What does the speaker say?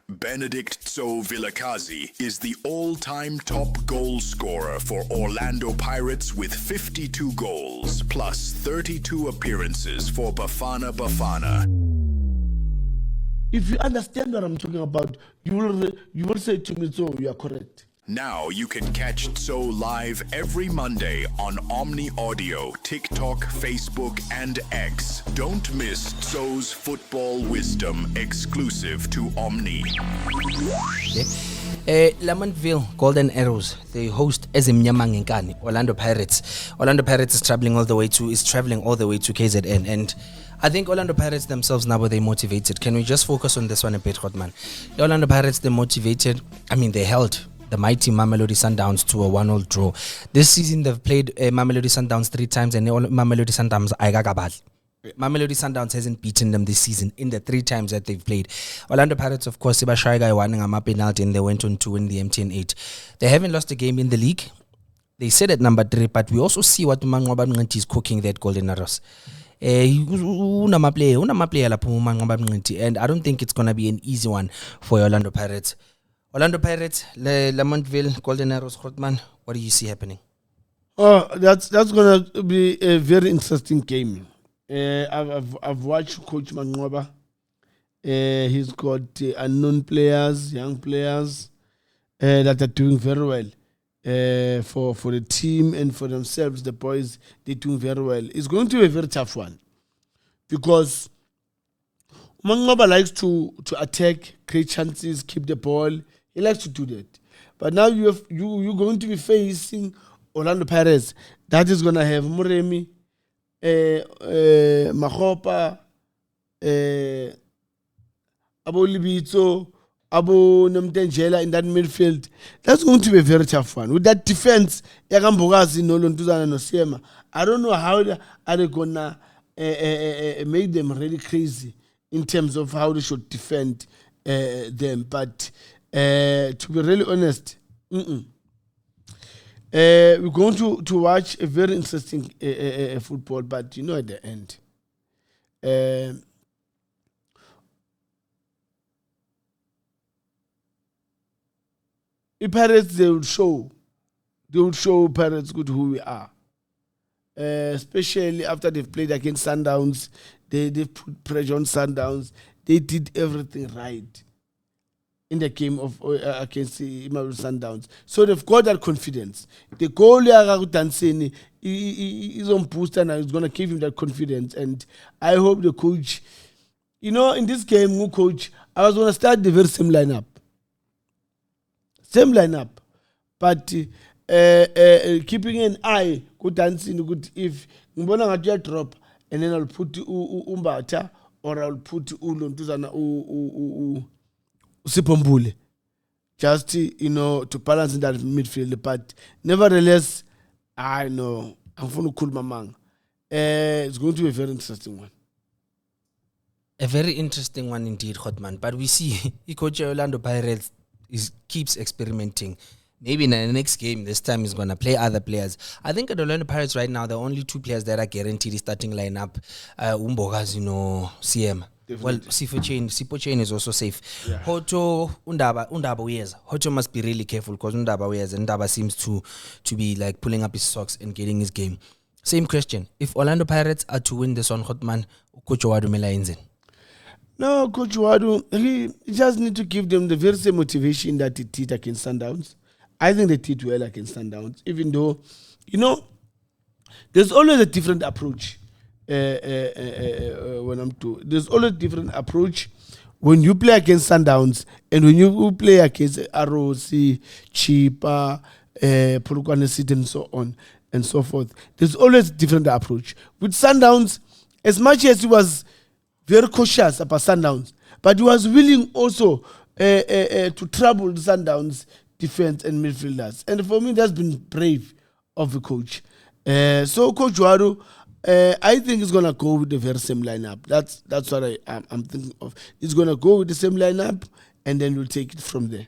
Benedict Tso Vilakazi is the all-time top goal scorer for Orlando Pirates with 52 goals plus 32 appearances for Bafana Bafana. If you understand what I'm talking about, you will say to me, so you are correct. Now you can catch Tso live every Monday on Omni Audio, TikTok, Facebook, and X. Don't miss Tso's football wisdom exclusive to Omni. Lamontville Golden Arrows, they host Ezimnyama Ngekani, Orlando Pirates. Orlando Pirates is traveling all the way to KZN, and I think Orlando Pirates themselves now they're motivated. Can we just focus on this one a bit, Hotman? The Orlando Pirates, they're motivated. I mean, they held the mighty Mamelodi Sundowns to a 1-1 draw. This season they've played Mamelodi Sundowns 3 times, and Mamelodi Sundowns Mamelodi Sundowns hasn't beaten them this season in the 3 times that they've played. Orlando Pirates, of course, Sibashaiga won a penalty and they went on to win the MTN 8. They haven't lost a game in the league. They sit at number 3, but we also see what Mangoba Mnganti is cooking that Golden Arrows. Unama player and I don't think it's going to be an easy one for Orlando Pirates. Orlando Pirates, Lamontville, Golden Arrows, Grootman, what do you see happening? Oh, that's going to be a very interesting game. I've watched Coach Mangoba. He's got unknown players, young players that are doing very well for the team and for themselves. The boys, they're doing very well. It's going to be a very tough one because Mangoba likes to attack, create chances, keep the ball. He likes to do that. But now you're going to be facing Orlando Pirates. That is going to have Muremi, Mahopa, Abo Libito, Abo Namtenjela in that midfield. That's going to be a very tough one. With that defense, I don't know how are they going to make them really crazy in terms of how they should defend them. But to be really honest, we're going to watch a very interesting football, but at the end, the Pirates, they will show Pirates good who we are. Especially after they've played against Sundowns, they've put pressure on Sundowns. They did everything right in the game of against Mamelodi Sundowns. So they've got that confidence. The goal Danseni is on booster and it's going to give him that confidence. And I hope the coach, in this game, coach, I was going to start the very same lineup. But keeping an eye, good dancing, good if Mbona drop, and then I'll put Umbata or I'll put Ulontuzana Sipombule, just to balance in that midfield. But nevertheless, I know I'm going to cool Mamang. It's going to be a very interesting one. A very interesting one indeed, Hotman. But we see Coach Orlando Pirates keeps experimenting. Maybe in the next game, this time he's going to play other players. I think at Orlando Pirates right now, there are only 2 players that are guaranteed starting lineup. Umboga's, CM. Definitely. Well, Sipo Chain is also safe. Yeah. Hoto, Undaba Uyeza. Hoto must be really careful because Undaba Uyeza and Undaba seems to be like pulling up his socks and getting his game. Same question. If Orlando Pirates are to win this on Hotman, Coach Wadu Melainzen. No, Coach Wadu, he just need to give them the very same motivation that he did against Sundowns. I think they did well against Sundowns, even though, there's always a different approach there's always a different approach when you play against Sundowns and when you play against ROC, Chipa, Polokwane City and so on and so forth. There's always a different approach. With Sundowns, as much as he was very cautious about Sundowns, but he was willing also to trouble the Sundowns defense and midfielders. And for me, that's been brave of the coach. So Coach Wadu, I think he's going to go with the very same lineup. That's what I'm thinking of. He's going to go with the same lineup and then we'll take it from there.